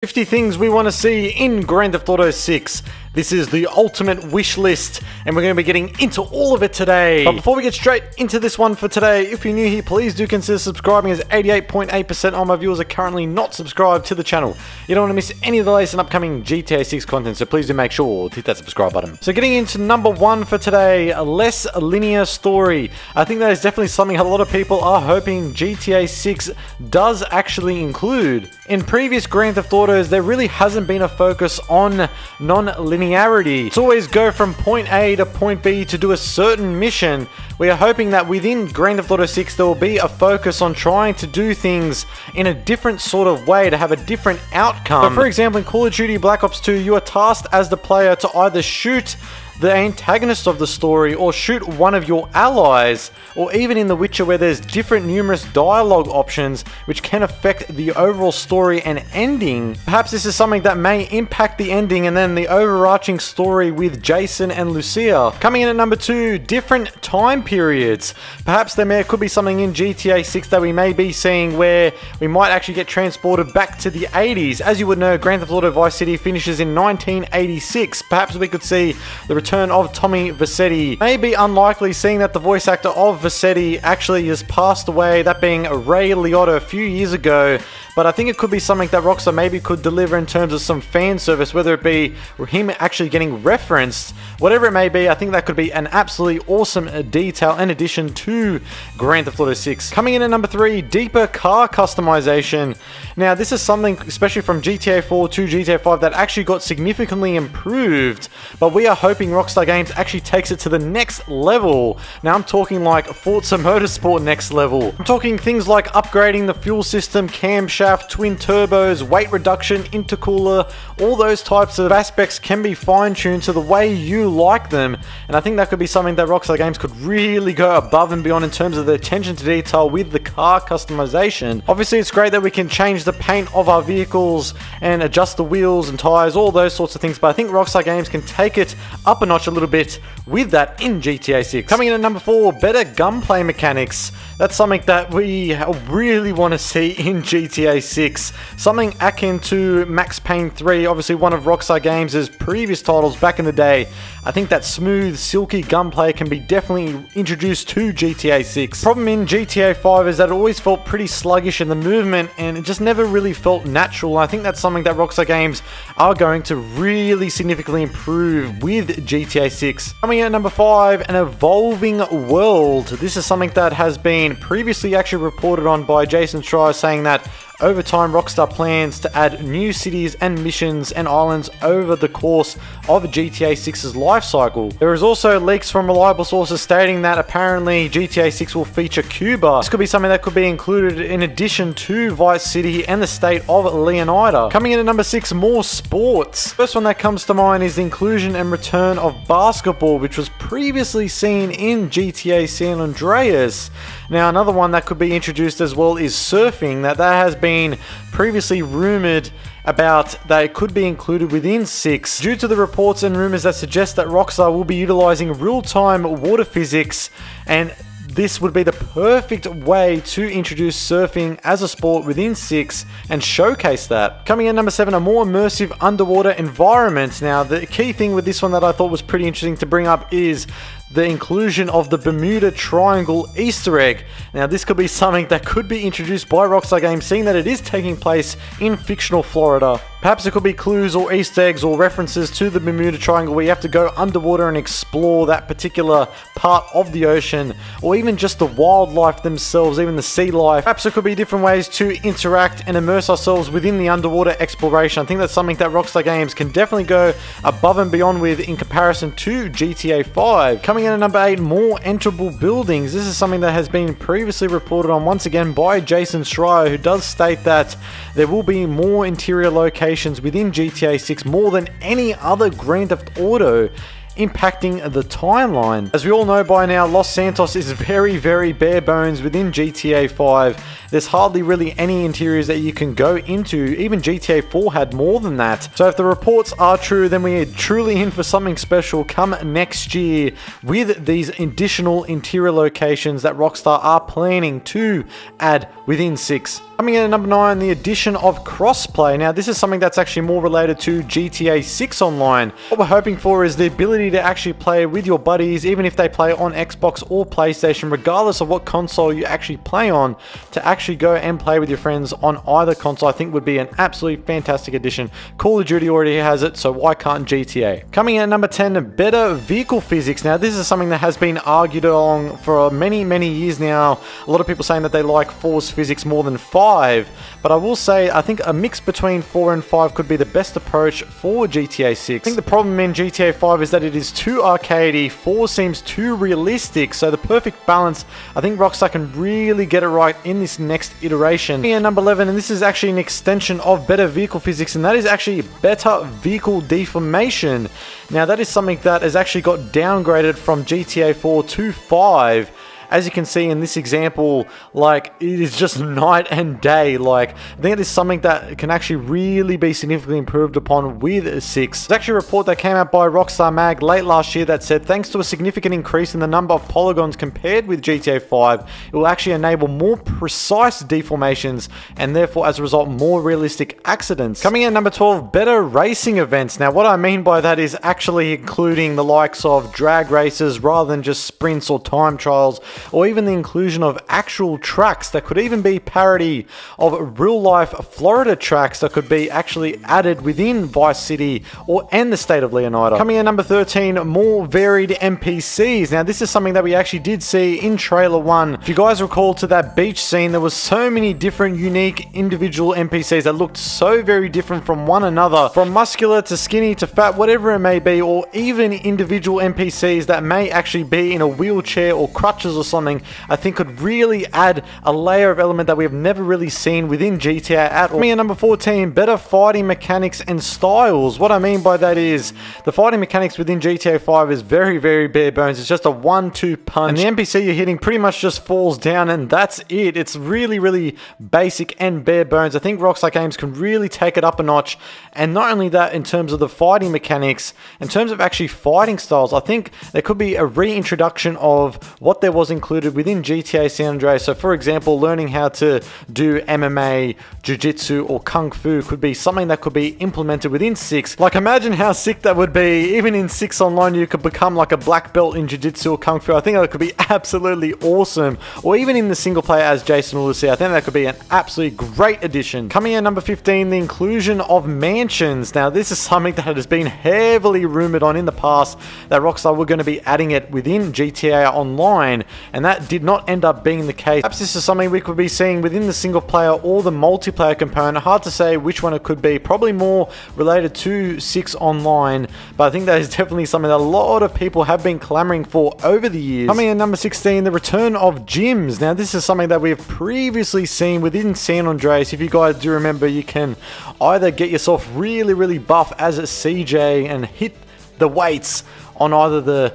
50 things we want to see in Grand Theft Auto 6. This is the ultimate wish list, and we're going to be getting into all of it today. But before we get straight into this one for today, if you're new here, please do consider subscribing, as 88.8% of my viewers are currently not subscribed to the channel. You don't want to miss any of the latest and upcoming GTA 6 content, so please do make sure to hit that subscribe button. So getting into number one for today, a less linear story. I think that is definitely something a lot of people are hoping GTA 6 does actually include. In previous Grand Theft Autos, there really hasn't been a focus on non-linearity. It's always go from point A to point B to do a certain mission. We are hoping that within Grand Theft Auto 6 there will be a focus on trying to do things in a different sort of way to have a different outcome. So for example, in Call of Duty Black Ops 2, you are tasked as the player to either shoot the antagonist of the story, or shoot one of your allies, or even in The Witcher, where there's different numerous dialogue options which can affect the overall story and ending. Perhaps this is something that may impact the ending and then the overarching story with Jason and Lucia. Coming in at number two, different time periods. Perhaps there could be something in GTA 6 that we may be seeing where we might actually get transported back to the 80s. As you would know, Grand Theft Auto Vice City finishes in 1986. Perhaps we could see the return of Tommy Vercetti. May be unlikely, seeing that the voice actor of Vercetti actually has passed away, that being Ray Liotta a few years ago. But I think it could be something that Rockstar maybe could deliver in terms of some fan service, whether it be him actually getting referenced. Whatever it may be, I think that could be an absolutely awesome detail and addition to Grand Theft Auto 6. Coming in at number three, deeper car customization. Now, this is something, especially from GTA 4 to GTA 5, that actually got significantly improved, but we are hoping Rockstar Games actually takes it to the next level. Now, I'm talking like Forza Motorsport next level. I'm talking things like upgrading the fuel system, camshaft, twin turbos, weight reduction, intercooler. All those types of aspects can be fine-tuned to the way you like them, and I think that could be something that Rockstar Games could really go above and beyond in terms of the attention to detail with the car customization. Obviously, it's great that we can change the paint of our vehicles and adjust the wheels and tires, all those sorts of things, but I think Rockstar Games can take it up a notch a little bit with that in GTA 6. Coming in at number four, better gunplay mechanics. That's something that we really want to see in GTA 6. Something akin to Max Payne 3, obviously one of Rockstar Games' previous titles back in the day. I think that smooth, silky gunplay can be definitely introduced to GTA 6. Problem in GTA 5 is that it always felt pretty sluggish in the movement, and it just never really felt natural. I think that's something that Rockstar Games are going to really significantly improve with GTA 6. Coming in at number five, an evolving world. This is something that has been previously actually reported on by Jason Schreier, saying that over time, Rockstar plans to add new cities and missions and islands over the course of GTA 6's life cycle. There is also leaks from reliable sources stating that apparently GTA 6 will feature Cuba. This could be something that could be included in addition to Vice City and the state of Leonida. Coming in at number six, more sports. First one that comes to mind is the inclusion and return of basketball, which was previously seen in GTA San Andreas. Now, another one that could be introduced as well is surfing. That has been previously rumored about that it could be included within 6 due to the reports and rumors that suggest that Rockstar will be utilizing real-time water physics, and this would be the perfect way to introduce surfing as a sport within 6 and showcase that. Coming in number 7, a more immersive underwater environment. Now, the key thing with this one that I thought was pretty interesting to bring up is the inclusion of the Bermuda Triangle Easter egg. Now, this could be something that could be introduced by Rockstar Games, seeing that it is taking place in fictional Florida. Perhaps it could be clues or Easter eggs or references to the Bermuda Triangle where you have to go underwater and explore that particular part of the ocean, or even just the wildlife themselves, even the sea life. Perhaps it could be different ways to interact and immerse ourselves within the underwater exploration. I think that's something that Rockstar Games can definitely go above and beyond with in comparison to GTA 5. Coming in at number 8, more enterable buildings. This is something that has been previously reported on once again by Jason Schreier, who does state that there will be more interior locations within GTA 6, more than any other Grand Theft Auto, impacting the timeline. As we all know by now, Los Santos is very, very bare bones within GTA 5. There's hardly really any interiors that you can go into. Even GTA 4 had more than that. So if the reports are true, then we are truly in for something special come next year with these additional interior locations that Rockstar are planning to add within 6. Coming in at number 9, the addition of crossplay. Now this is something that's actually more related to GTA 6 Online. What we're hoping for is the ability to actually play with your buddies, even if they play on Xbox or PlayStation, regardless of what console you actually play on, to actually go and play with your friends on either console. I think would be an absolutely fantastic addition. Call of Duty already has it, so why can't GTA? Coming in at number 10, better vehicle physics. Now this is something that has been argued on for many years now. A lot of people saying that they like 4's physics more than 5, but I will say I think a mix between 4 and 5 could be the best approach for GTA 6. I think the problem in GTA 5 is that it is too arcadey, 4 seems too realistic, so the perfect balance, I think Rockstar can really get it right in this next iteration. Here, number 11, and this is actually an extension of better vehicle physics, and that is actually better vehicle deformation. Now that is something that has actually got downgraded from GTA 4 to 5. As you can see in this example, like, it is just night and day. Like, I think it is something that can actually really be significantly improved upon with 6. There's actually a report that came out by Rockstar Mag late last year that said, thanks to a significant increase in the number of polygons compared with GTA 5, it will actually enable more precise deformations and therefore, as a result, more realistic accidents. Coming in at number 12, better racing events. Now, what I mean by that is actually including the likes of drag races rather than just sprints or time trials, or even the inclusion of actual tracks that could even be parody of real-life Florida tracks that could be actually added within Vice City and the state of Leonida. Coming in number 13, more varied NPCs. Now this is something that we actually did see in trailer 1. If you guys recall to that beach scene, there was so many different unique individual NPCs that looked so very different from one another, from muscular to skinny to fat, whatever it may be, or even individual NPCs that may actually be in a wheelchair or crutches or something, I think could really add a layer of element that we have never really seen within GTA at all. Me at number 14, better fighting mechanics and styles. What I mean by that is the fighting mechanics within GTA 5 is very bare bones. It's just a 1-2 punch, and the NPC you're hitting pretty much just falls down and that's it. It's really basic and bare bones. I think Rockstar Games can really take it up a notch, and not only that, in terms of the fighting mechanics, in terms of actually fighting styles, I think there could be a reintroduction of what there was included within GTA San Andreas. So for example, learning how to do MMA, Jiu-Jitsu or Kung Fu could be something that could be implemented within 6. Like, imagine how sick that would be. Even in 6 Online, you could become like a black belt in Jiu-Jitsu or Kung Fu. I think that could be absolutely awesome. Or even in the single player as Jason or Lucy, I think that could be an absolutely great addition. Coming in at number 15, the inclusion of mansions. Now this is something that has been heavily rumored on in the past, that Rockstar were going to be adding it within GTA Online, and that did not end up being the case. Perhaps this is something we could be seeing within the single player or the multiplayer component. Hard to say which one it could be. Probably more related to 6 Online, but I think that is definitely something that a lot of people have been clamoring for over the years. Coming in at number 16, the return of gyms. Now this is something that we have previously seen within San Andreas. If you guys do remember, you can either get yourself really buff as a CJ and hit the weights on either the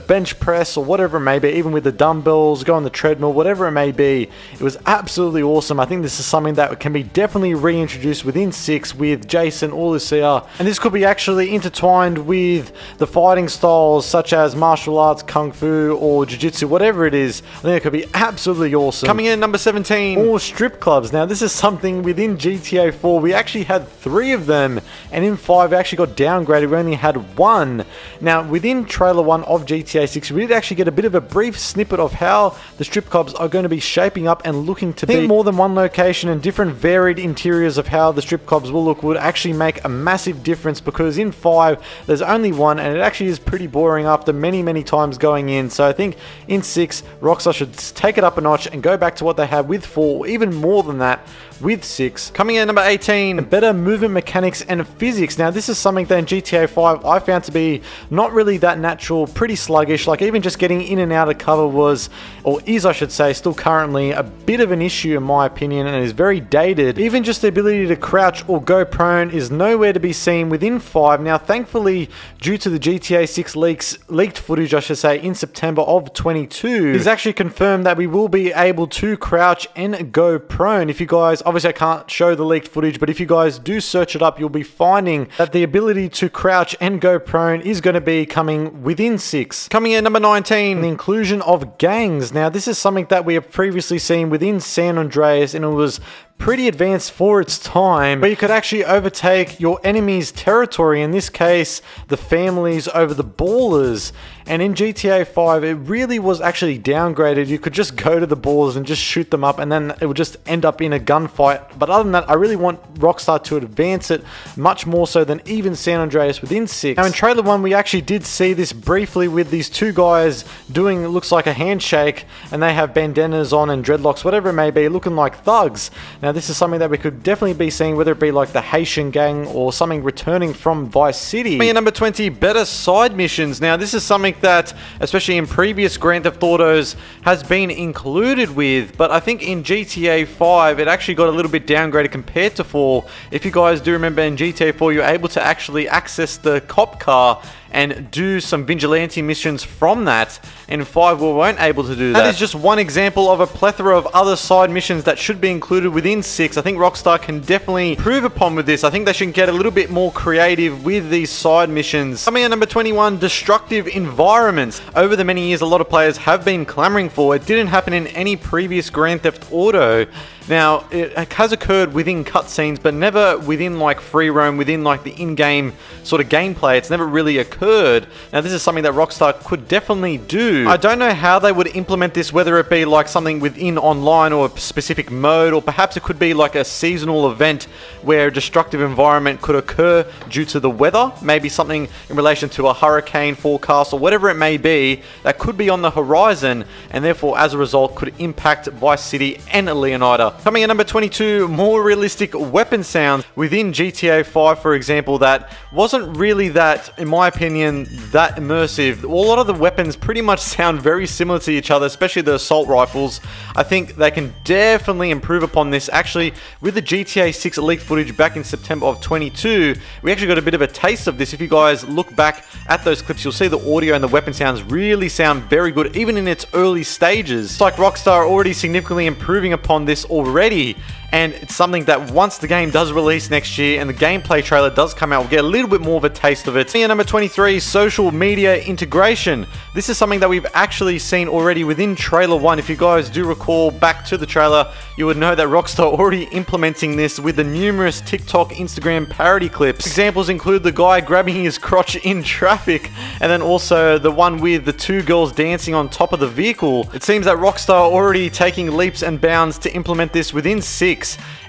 bench press or whatever it may be, even with the dumbbells, go on the treadmill, whatever it may be. It was absolutely awesome. I think this is something that can be definitely reintroduced within 6 with Jason or Lucia, and this could be actually intertwined with the fighting styles such as martial arts, kung fu or jiu-jitsu, whatever it is. I think it could be absolutely awesome. Coming in at number 17, more strip clubs. Now this is something within GTA 4 we actually had 3 of them, and in 5 we actually got downgraded. We only had 1. Now within trailer 1 of GTA 6, we did actually get a bit of a brief snippet of how the strip clubs are going to be shaping up and looking to be. More than one location and different varied interiors of how the strip clubs will look would actually make a massive difference, because in 5 there's only 1 and it actually is pretty boring after many times going in. So I think in 6 Rockstar should take it up a notch and go back to what they had with 4, even more than that with 6. Coming in at number 18, better movement mechanics and physics. Now this is something that in GTA 5 I found to be not really that natural, pretty sluggish. Like even just getting in and out of cover was, or is I should say, still currently a bit of an issue in my opinion, and is very dated. Even just the ability to crouch or go prone is nowhere to be seen within 5. Now thankfully, due to the GTA 6 leaked footage I should say in September of 22, it's actually confirmed that we will be able to crouch and go prone. If you guys, obviously I can't show the leaked footage, but if you guys do search it up, you'll be finding that the ability to crouch and go prone is going to be coming within 6. Coming in at number 19, the inclusion of gangs. Now this is something that we have previously seen within San Andreas, and it was pretty advanced for its time, where you could actually overtake your enemy's territory, in this case, the families over the ballers. And in GTA 5, it really was actually downgraded. You could just go to the ballers and just shoot them up, and then it would just end up in a gunfight. But other than that, I really want Rockstar to advance it much more so than even San Andreas within 6. Now in trailer 1, we actually did see this briefly with these two guys doing, it looks like a handshake, and they have bandanas on and dreadlocks, whatever it may be, looking like thugs. Now this is something that we could definitely be seeing, whether it be like the Haitian gang or something returning from Vice City. And number 20, better side missions. Now this is something that, especially in previous Grand Theft Autos, has been included with, but I think in GTA 5 it actually got a little bit downgraded compared to 4. If you guys do remember, in GTA 4 you're able to actually access the cop car and do some vigilante missions from that. In 5 we weren't able to do that. That is just one example of a plethora of other side missions that should be included within 6. I think Rockstar can definitely improve upon with this. I think they should get a little bit more creative with these side missions. Coming in number 21, destructive environments. Over the many years, a lot of players have been clamoring for. It didn't happen in any previous Grand Theft Auto. Now, it has occurred within cutscenes, but never within like free roam, within like the in-game sort of gameplay. It's never really occurred. Now, this is something that Rockstar could definitely do. I don't know how they would implement this, whether it be like something within online or a specific mode, or perhaps it could be like a seasonal event where a destructive environment could occur due to the weather. Maybe something in relation to a hurricane forecast or whatever it may be that could be on the horizon, and therefore as a result could impact Vice City and Leonida. Coming in number 22, more realistic weapon sounds within GTA 5, for example, that wasn't really that, in my opinion, that immersive. A lot of the weapons pretty much sound very similar to each other, especially the assault rifles. I think they can definitely improve upon this. Actually, with the GTA 6 leaked footage back in September of 22, we actually got a bit of a taste of this. If you guys look back at those clips, you'll see the audio and the weapon sounds really sound very good, even in its early stages. It's like Rockstar already significantly improving upon this already, and it's something that once the game does release next year and the gameplay trailer does come out, we'll get a little bit more of a taste of it. Number 23, social media integration. This is something that we've actually seen already within trailer 1. If you guys do recall back to the trailer, you would know that Rockstar already implementing this with the numerous TikTok, Instagram parody clips. Examples include the guy grabbing his crotch in traffic, and then also the one with the two girls dancing on top of the vehicle. It seems that Rockstar already taking leaps and bounds to implement this within 6.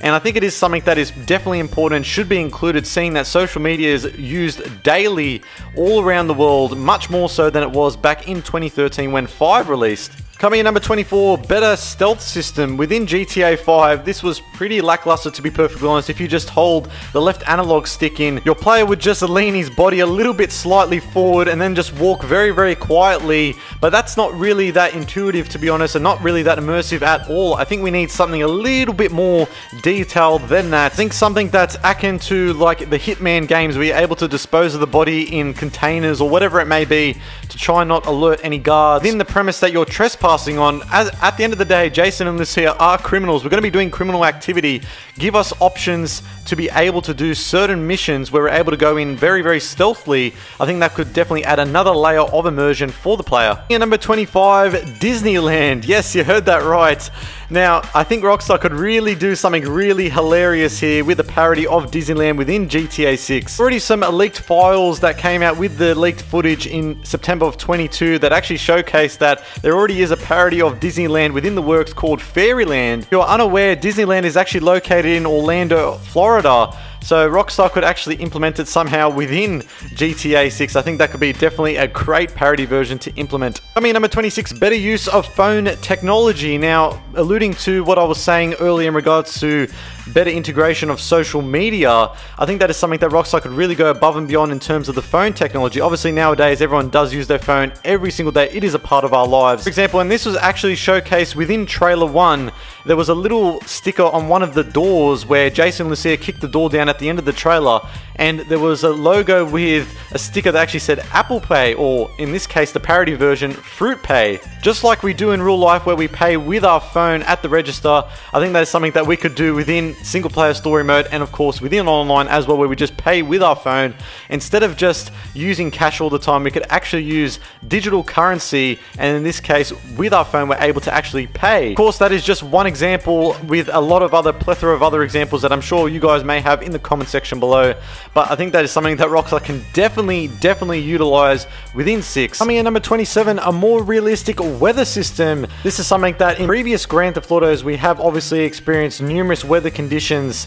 And I think it is something that is definitely important, should be included, seeing that social media is used daily all around the world, much more so than it was back in 2013 when 5 released. Coming in number 24, better stealth system. Within GTA 5, this was pretty lackluster, to be perfectly honest. If you just hold the left analog stick in, your player would just lean his body a little bit slightly forward and then just walk very, very quietly. But that's not really that intuitive, to be honest, and not really that immersive at all. I think we need something a little bit more detailed than that. I think something that's akin to like the Hitman games, where you're able to dispose of the body in containers or whatever it may be to try and not alert any guards. Within the premise that you're trespassing on, at the end of the day, Jason and Lucia are criminals. We're going to be doing criminal activity. Give us options to be able to do certain missions where we're able to go in very, very stealthily. I think that could definitely add another layer of immersion for the player. And number 25, Disneyland. Yes, you heard that right. Now, I think Rockstar could really do something really hilarious here with a parody of Disneyland within GTA 6. Already some leaked files that came out with the leaked footage in September of 22 that actually showcased that there already is a parody of Disneyland within the works called Fairyland. If you're unaware, Disneyland is actually located in Orlando, Florida. So Rockstar could actually implement it somehow within GTA 6. I think that could be definitely a great parody version to implement. Coming in number 26, better use of phone technology. Now, alluding to what I was saying earlier in regards to better integration of social media, I think that is something that Rockstar could really go above and beyond in terms of the phone technology. Obviously nowadays everyone does use their phone every single day. It is a part of our lives. For example, and this was actually showcased within trailer 1, there was a little sticker on one of the doors where Jason and Lucia kicked the door down at the end of the trailer, and there was a logo with a sticker that actually said Apple Pay, or in this case the parody version, Fruit Pay. Just like we do in real life where we pay with our phone at the register, I think that is something that we could do within single player story mode, and of course within online as well, where we just pay with our phone. Instead of just using cash all the time, we could actually use digital currency, and in this case with our phone we're able to actually pay. Of course, that is just one example with a lot of other plethora of other examples that I'm sure you guys may have in the comment section below, but I think that is something that Rockstar can definitely utilize within 6. Coming in number 27, a more realistic weather system. This is something that in previous Grand Theft Autos we have obviously experienced numerous weather conditions,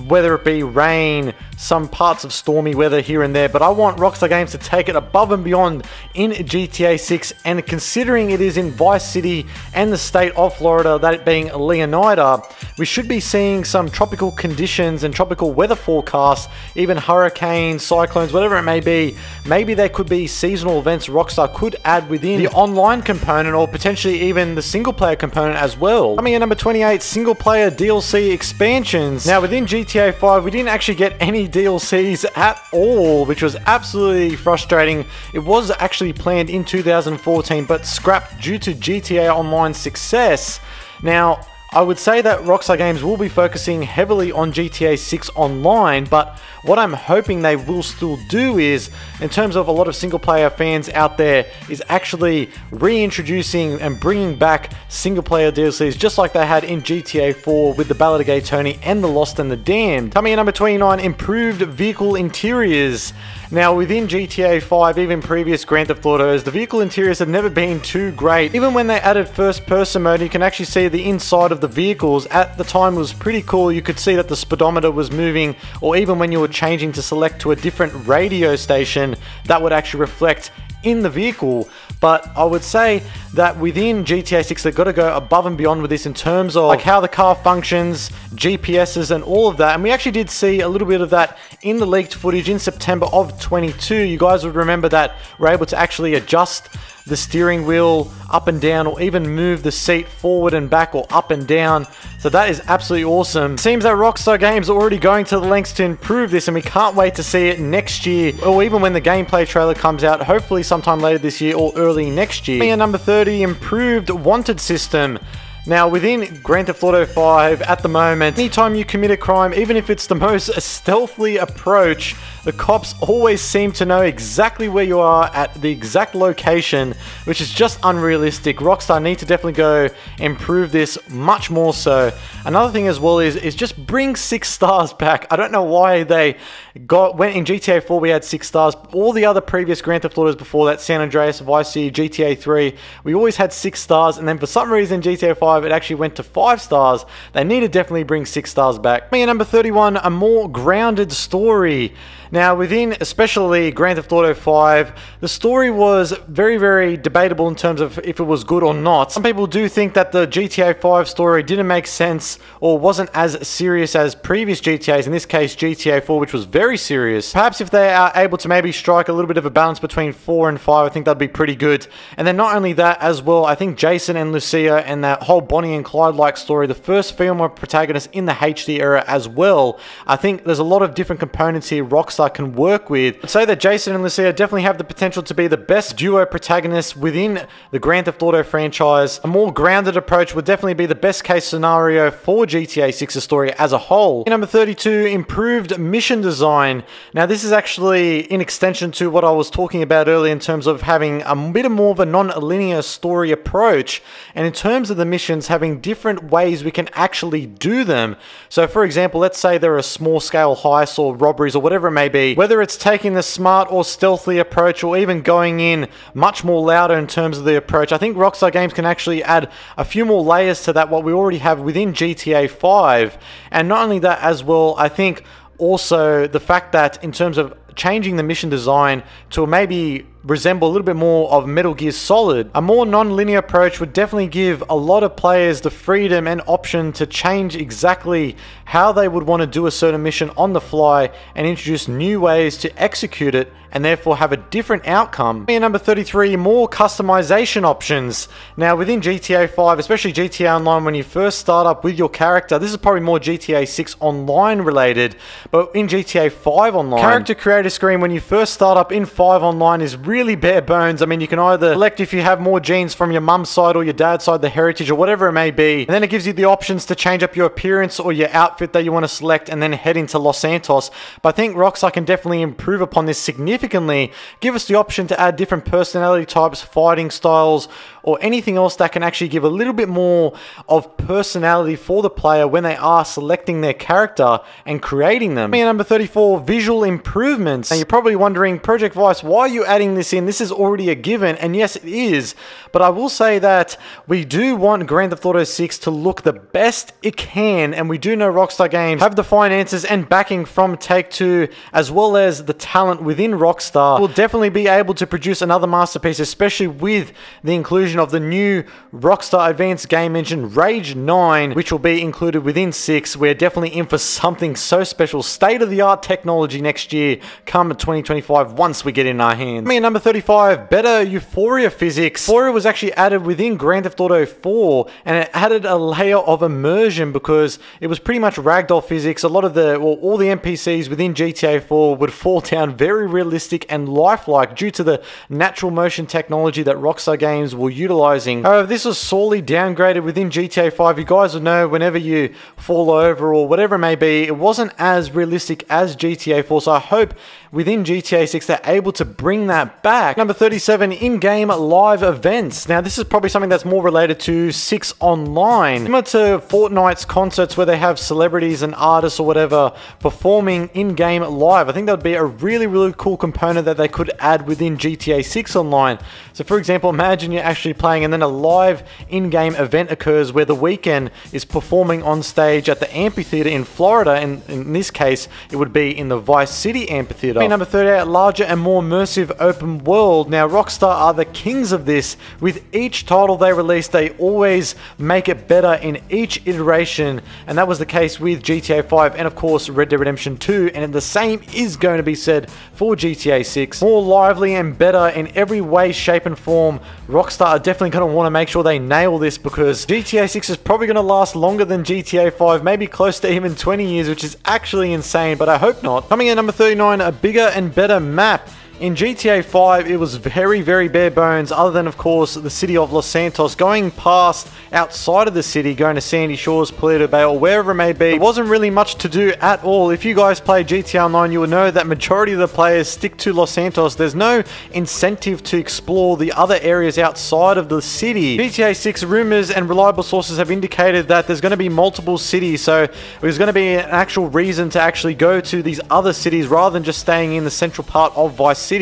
whether it be rain, some parts of stormy weather here and there, but I want Rockstar Games to take it above and beyond in GTA 6, and considering it is in Vice City and the state of Florida, that it being Leonida, we should be seeing some tropical conditions and tropical weather forecasts, even hurricanes, cyclones, whatever it may be. Maybe there could be seasonal events Rockstar could add within the online component, or potentially even the single player component as well. Coming in number 28, single player DLC expansions. Now within GTA 5 we didn't actually get any DLCs at all, which was absolutely frustrating. It was actually planned in 2014 but scrapped due to GTA Online's success. Now I would say that Rockstar Games will be focusing heavily on GTA 6 Online, but what I'm hoping they will still do is, in terms of a lot of single player fans out there, is actually reintroducing and bringing back single player DLCs just like they had in GTA 4 with the Ballad of Gay Tony and the Lost and the Damned. Coming in number 29, improved vehicle interiors. Now within GTA 5, even previous Grand Theft Autos, the vehicle interiors have never been too great. Even when they added first person mode, you can actually see the inside of the vehicles. At the time it was pretty cool. You could see that the speedometer was moving, or even when you were changing to select to a different radio station, that would actually reflect in the vehicle. But I would say that within GTA 6 they've got to go above and beyond with this in terms of like how the car functions, GPSs and all of that. And we actually did see a little bit of that in the leaked footage in September of 22. You guys would remember that we're able to actually adjust the steering wheel up and down, or even move the seat forward and back or up and down. So that is absolutely awesome. Seems that Rockstar Games are already going to the lengths to improve this, and we can't wait to see it next year, or even when the gameplay trailer comes out, hopefully sometime later this year or early next year. And number 30, improved wanted system. Now within Grand Theft Auto 5 at the moment, anytime you commit a crime, even if it's the most stealthy approach, the cops always seem to know exactly where you are at the exact location, which is just unrealistic. Rockstar need to definitely go improve this much more so. Another thing as well is just bring 6 stars back. I don't know why they went in GTA 4 we had 6 stars. All the other previous Grand Theft Autos before that, San Andreas, Vice City, GTA 3, we always had 6 stars, and then for some reason GTA 5 it actually went to 5 stars. They need to definitely bring 6 stars back. Me at number 31, a more grounded story. Now within especially Grand Theft Auto 5, the story was very debatable in terms of if it was good or not. Some people do think that the GTA 5 story didn't make sense or wasn't as serious as previous GTAs, in this case GTA 4, which was very serious. Perhaps if they are able to maybe strike a little bit of a balance between 4 and 5, I think that'd be pretty good. And then not only that as well, I think Jason and Lucia and that whole Bonnie and Clyde-like story, the first female protagonist in the HD era as well, I think there's a lot of different components here Rockstar can work with. I'd say that Jason and Lucia definitely have the potential to be the best duo protagonists within the Grand Theft Auto franchise. A more grounded approach would definitely be the best case scenario for GTA 6's story as a whole. Number 32, improved mission design. Now this is actually in extension to what I was talking about earlier in terms of having a bit more of a non-linear story approach, and in terms of the missions having different ways we can actually do them. So for example, let's say there are small scale heists or robberies or whatever it may be, whether it's taking the smart or stealthy approach or even going in much more louder in terms of the approach. I think Rockstar Games can actually add a few more layers to that what we already have within GTA 5. And not only that as well, I think also the fact that in terms of changing the mission design to maybe resemble a little bit more of Metal Gear Solid, a more non-linear approach would definitely give a lot of players the freedom and option to change exactly how they would want to do a certain mission on the fly and introduce new ways to execute it and therefore have a different outcome. And number 33, more customization options. Now within GTA 5, especially GTA Online, when you first start up with your character, this is probably more GTA 6 Online related, but in GTA 5 Online, character creator screen when you first start up in 5 Online is really really bare bones. I mean, you can either select if you have more genes from your mum's side or your dad's side, the heritage or whatever it may be. And then it gives you the options to change up your appearance or your outfit that you want to select and then head into Los Santos. But I think Rockstar can definitely improve upon this significantly. Give us the option to add different personality types, fighting styles, or anything else that can actually give a little bit more of personality for the player when they are selecting their character and creating them. Number 34, visual improvements. Now you're probably wondering, Project Vice, why are you adding this in? This is already a given, and yes, it is. But I will say that we do want Grand Theft Auto 6 to look the best it can, and we do know Rockstar Games have the finances and backing from Take-Two, as well as the talent within Rockstar. We'll definitely be able to produce another masterpiece, especially with the inclusion of the new Rockstar Advanced Game Engine Rage 9, which will be included within 6. We're definitely in for something so special. State-of-the-art technology next year, come 2025, once we get it in our hands. Number 35, better Euphoria Physics. Euphoria was actually added within Grand Theft Auto 4, and it added a layer of immersion because it was pretty much ragdoll physics. A lot of all the NPCs within GTA 4 would fall down very realistic and lifelike due to the natural motion technology that Rockstar Games were utilizing. However, this was sorely downgraded within GTA 5. You guys would know whenever you fall over or whatever it may be, it wasn't as realistic as GTA 4, so I hope within GTA 6 they're able to bring that back. Number 37, in-game live events. Now this is probably something that's more related to 6 Online. Similar to Fortnite's concerts where they have celebrities and artists or whatever performing in-game live. I think that would be a really, really cool component that they could add within GTA 6 Online. So for example, imagine you're actually playing and then a live in-game event occurs where The Weeknd is performing on stage at the amphitheater in Florida, and in this case it would be in the Vice City amphitheater. Number 38, larger and more immersive open world. Now Rockstar are the kings of this. With each title they release, they always make it better in each iteration, and that was the case with GTA 5 and of course Red Dead Redemption 2, and the same is going to be said for GTA 6. More lively and better in every way, shape and form. Rockstar are definitely going to want to make sure they nail this because GTA 6 is probably going to last longer than GTA 5, maybe close to even 20 years, which is actually insane, but I hope not. Coming in number 39, a bigger and better map. In GTA 5, it was very, very bare bones, other than, of course, the city of Los Santos. Going past outside of the city, going to Sandy Shores, Paleto Bay, or wherever it may be, there wasn't really much to do at all. If you guys play GTA Online, you will know that majority of the players stick to Los Santos. There's no incentive to explore the other areas outside of the city. GTA 6 rumors and reliable sources have indicated that there's going to be multiple cities, so there's going to be an actual reason to actually go to these other cities rather than just staying in the central part of Vice City.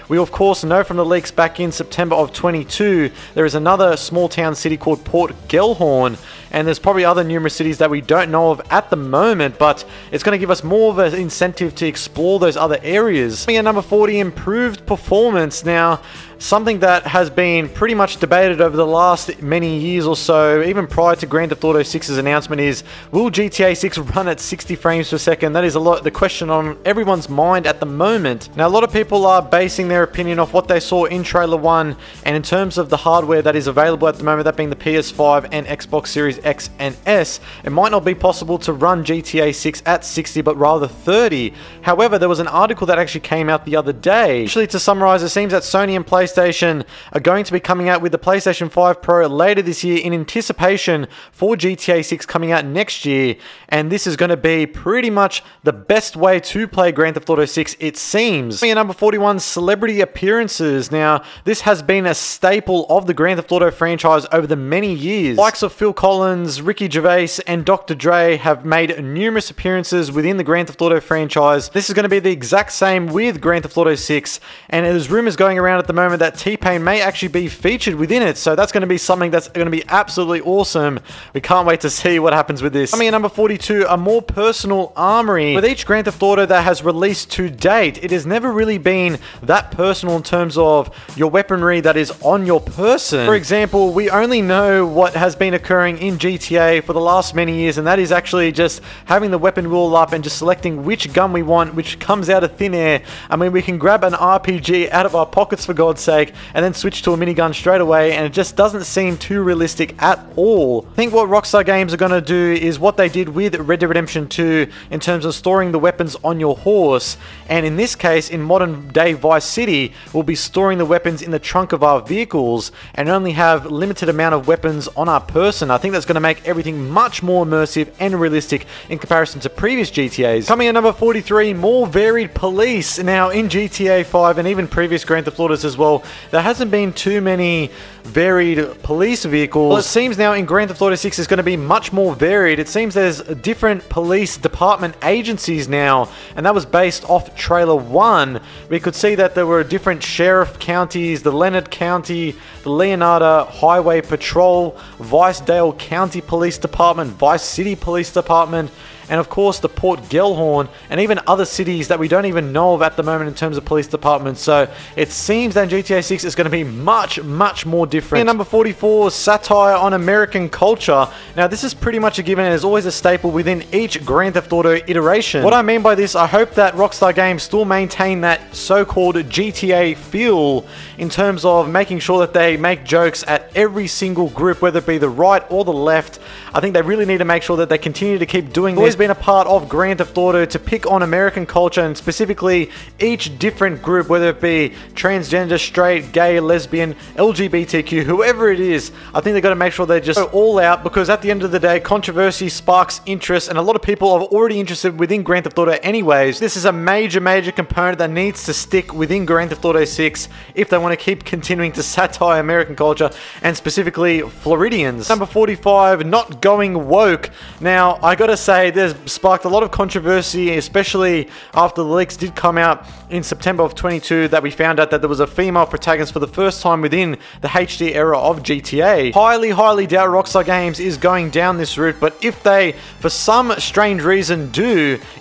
We of course know from the leaks back in September of 22, there is another small town city called Port Gellhorn, and there's probably other numerous cities that we don't know of at the moment, but it's going to give us more of an incentive to explore those other areas. At number 40, improved performance. Now, something that has been pretty much debated over the last many years or so, even prior to Grand Theft Auto 6's announcement, is will GTA 6 run at 60 frames per second? That is the question on everyone's mind at the moment. Now, a lot of people are basing their opinion off what they saw in Trailer 1, and in terms of the hardware that is available at the moment, that being the PS5 and Xbox Series X and S, it might not be possible to run GTA 6 at 60, but rather 30. However, there was an article that actually came out the other day. Actually, to summarize, it seems that Sony and PlayStation are going to be coming out with the PlayStation 5 Pro later this year in anticipation for GTA 6 coming out next year, and this is going to be pretty much the best way to play Grand Theft Auto 6, it seems. At number 41, celebrity appearances. Now, this has been a staple of the Grand Theft Auto franchise over the many years. Likes of Phil Collins, Ricky Gervais, and Dr. Dre have made numerous appearances within the Grand Theft Auto franchise. This is going to be the exact same with Grand Theft Auto 6, and there's rumors going around at the moment that T-Pain may actually be featured within it, so that's going to be something that's going to be absolutely awesome. We can't wait to see what happens with this. Coming in number 42, a more personal Armory. With each Grand Theft Auto that has released to date, it has never really been that personal in terms of your weaponry that is on your person. For example, we only know what has been occurring in in GTA for the last many years, and that is actually just having the weapon wheel up and just selecting which gun we want, which comes out of thin air. I mean, we can grab an RPG out of our pockets for God's sake and then switch to a minigun straight away, and it just doesn't seem too realistic at all. I think what Rockstar Games are going to do is what they did with Red Dead Redemption 2 in terms of storing the weapons on your horse, and in this case, in modern day Vice City, we'll be storing the weapons in the trunk of our vehicles and only have limited amount of weapons on our person. I think that's going to make everything much more immersive and realistic in comparison to previous GTAs. Coming at number 43, more varied police. Now in GTA 5 and even previous Grand Theft Autos as well, there hasn't been too many varied police vehicles. Well, it seems now in Grand Theft Auto 6 is going to be much more varied. It seems there's different police department agencies now, and that was based off trailer 1. We could see that there were different sheriff counties, the Leonard County, the Leonardo Highway Patrol, Vicedale County Police Department, Vice City Police Department, and of course the Port Gellhorn, and even other cities that we don't even know of at the moment in terms of police departments. So it seems that GTA 6 is going to be much more different. And number 44, satire on American culture. Now this is pretty much a given, and is always a staple within each Grand Theft Auto iteration. What I mean by this, I hope that Rockstar Games still maintain that so-called GTA feel in terms of making sure that they make jokes at every single group, whether it be the right or the left. I think they really need to make sure that they continue to keep doing this. Been a part of Grand Theft Auto to pick on American culture, and specifically each different group, whether it be transgender, straight, gay, lesbian, LGBTQ, whoever it is. I think they've got to make sure they just go all out, because at the end of the day, controversy sparks interest, and a lot of people are already interested within Grand Theft Auto anyways. This is a major component that needs to stick within Grand Theft Auto 6 if they want to keep continuing to satire American culture, and specifically Floridians. Number 45, not going woke. Now, I gotta say, there's sparked a lot of controversy, especially after the leaks did come out in September of 22, that we found out that there was a female protagonist for the first time within the HD era of GTA. Highly doubt Rockstar Games is going down this route, but if they, for some strange reason,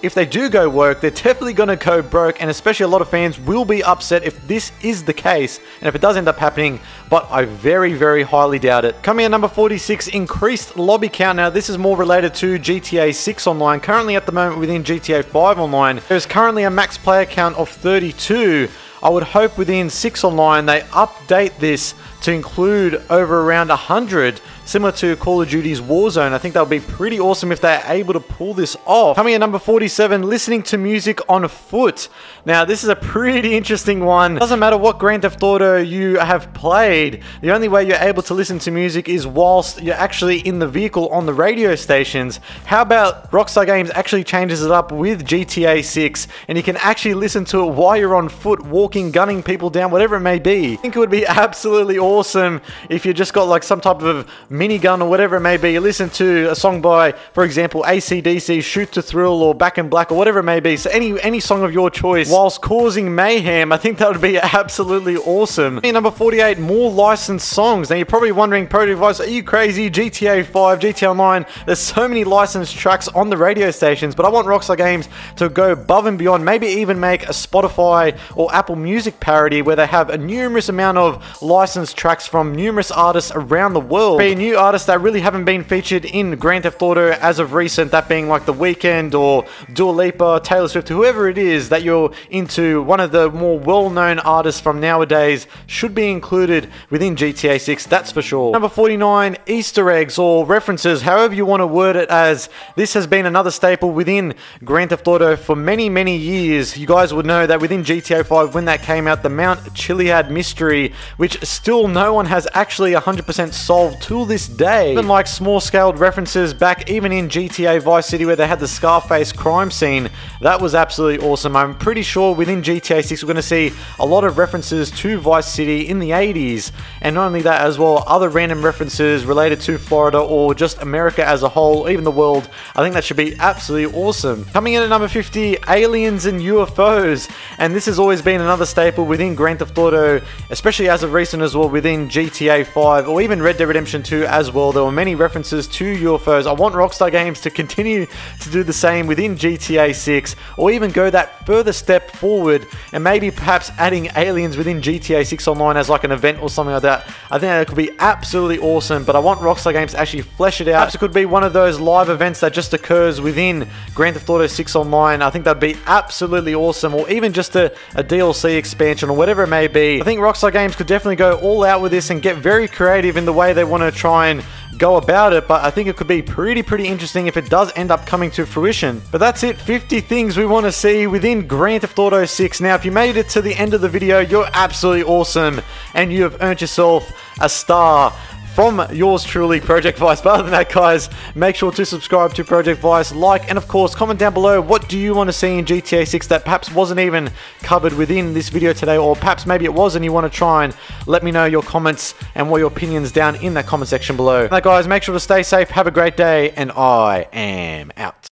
if they do go woke, they're definitely going to go broke, and especially a lot of fans will be upset if this is the case, and if it does end up happening, but I very highly doubt it. Coming at number 46, increased lobby count. Now this is more related to GTA 6 Online. Currently at the moment within GTA 5 Online, there's currently a max player count of 32. I would hope within 6 Online they update this to include over around 100, similar to Call of Duty's Warzone. I think that would be pretty awesome if they're able to pull this off. Coming at number 47, listening to music on foot. Now this is a pretty interesting one. Doesn't matter what Grand Theft Auto you have played, the only way you're able to listen to music is whilst you're actually in the vehicle on the radio stations. How about Rockstar Games actually changes it up with GTA 6, and you can actually listen to it while you're on foot, walking, gunning people down, whatever it may be. I think it would be absolutely awesome if you just got like some type of minigun or whatever it may be. You listen to a song by, for example, AC/DC, Shoot to Thrill, or Back in Black, or whatever it may be. So any song of your choice whilst causing mayhem. I think that would be absolutely awesome. Number 48, more licensed songs. Now you're probably wondering, Pro Device, are you crazy? GTA 5, GTA Online, there's so many licensed tracks on the radio stations, but I want Rockstar Games to go above and beyond, maybe even make a Spotify or Apple Music parody where they have a numerous amount of licensed tracks from numerous artists around the world. Be new artists that really haven't been featured in Grand Theft Auto as of recent, that being like The Weeknd or Dua Lipa, Taylor Swift, whoever it is that you're into. One of the more well-known artists from nowadays should be included within GTA 6, that's for sure. Number 49, Easter eggs or references, however you want to word it, as this has been another staple within Grand Theft Auto for many years. You guys would know that within GTA 5, when that came out, the Mount Chiliad mystery, which still no one has actually 100% solved till this day. Even like small-scaled references back even in GTA Vice City where they had the Scarface crime scene, that was absolutely awesome. I'm pretty sure within GTA 6 we're going to see a lot of references to Vice City in the 80s, and not only that as well, other random references related to Florida or just America as a whole, even the world. I think that should be absolutely awesome. Coming in at number 50, aliens and UFOs, and this has always been another staple within Grand Theft Auto, especially as of recent as well within GTA 5 or even Red Dead Redemption 2 as well. There were many references to UFOs. I want Rockstar Games to continue to do the same within GTA 6, or even go that further step forward and maybe perhaps adding aliens within GTA 6 Online as like an event or something like that. I think that could be absolutely awesome, but I want Rockstar Games to actually flesh it out. Perhaps it could be one of those live events that just occurs within Grand Theft Auto 6 Online. I think that'd be absolutely awesome, or even just a DLC expansion or whatever it may be. I think Rockstar Games could definitely go all out with this and get very creative in the way they want to try and go about it, but I think it could be pretty interesting if it does end up coming to fruition. But that's it, 50 things we want to see within Grand Theft Auto 6. Now, if you made it to the end of the video, you're absolutely awesome, and you have earned yourself a star from yours truly, Project Vice. But other than that, guys, make sure to subscribe to Project Vice, like, and of course, comment down below what do you want to see in GTA 6 that perhaps wasn't even covered within this video today, or perhaps maybe it was and you want to try and let me know your comments and what your opinions down in that comment section below. Now, guys, make sure to stay safe, have a great day, and I am out.